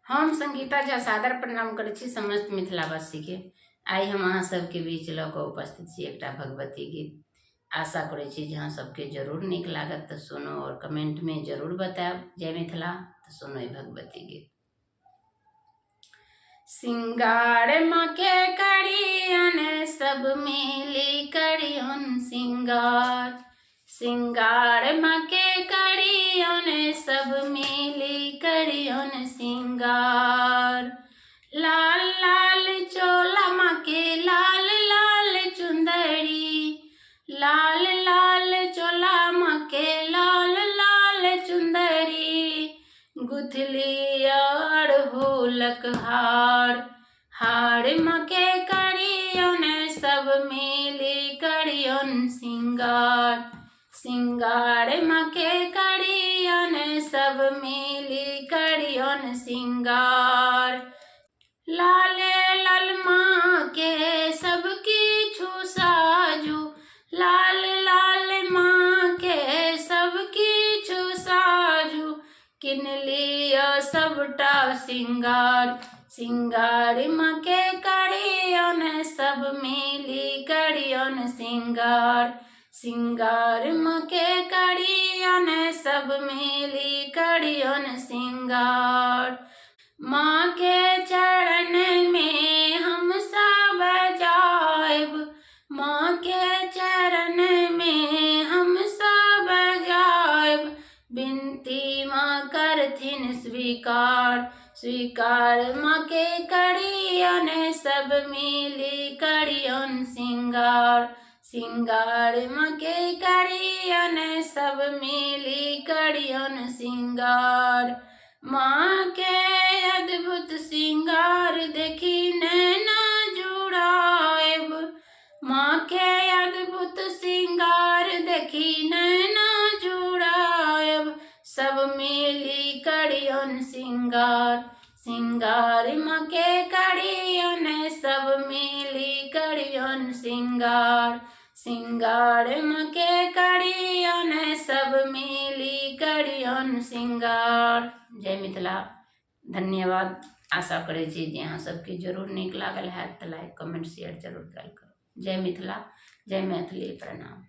हम संगीता झा सादर प्रणाम करै छी समस्त मिथिलावासी के। आई हम अहाँ सबके बीच लऽ कऽ उपस्थित छी एकटा भगवती गीत। आशा करै छी जे अहाँ सबके जरूर नीक लागत तऽ सुनू और कमेंट में जरूर बतायब जय मिथिला। तऽ सुनू भगवती गीत। सिंगार माँ के करियन सब मिली करियन सिंगार, सिंगार माँ के करियन सब मिली करियन सिंगार। लाल लाल चोला माँ के लाल लाल चुंदरी, लाल लाल चोला माँ के लाल लाल चुंदरी। गुथली अड़हुलक हार, हार माँ के करियन सब मिली करियन सिंगार, सिंगार माँ के करियन सब मिली करियन सिंगार। लाले लाल माँ के सब किछु साजू, लाल लाल माँ के सब किछु साजू। किन लिया सबटा सिंगार, सिंगार माँ के करियन सब मिली करियन सिंगार, सिंगार माँ के करियन सब मिली करियन सिंगार। माँ के चरण में हम सब जाएब, माँ के चरण में हम सब जाएब। बिनती माँ करथिन स्वीकार, स्वीकार माँ के करियन सब मिली करियन सिंगार, सिंगार माँ के करियन सब मिली करियन सिंगार। माँ के अद्भुत सिंगार देखी नैना जुड़ाएब, माँ के अद्भुत सिंगार देखी नैना जुड़ाएब। सब मिली करियन सिंगार, सिंगार माँ के करियन सब मिली करियन सिंगार, सिंगार माँ के करियन सब मिली करियन सिंगार। जय मिथिला। धन्यवाद। आशा करै छी जे अहाँ सबके जरूर नीक लागल हैत तऽ लाइक कमेंट शेयर जरूर कयल करू। जय मिथिला, जय मैथिली, प्रणाम।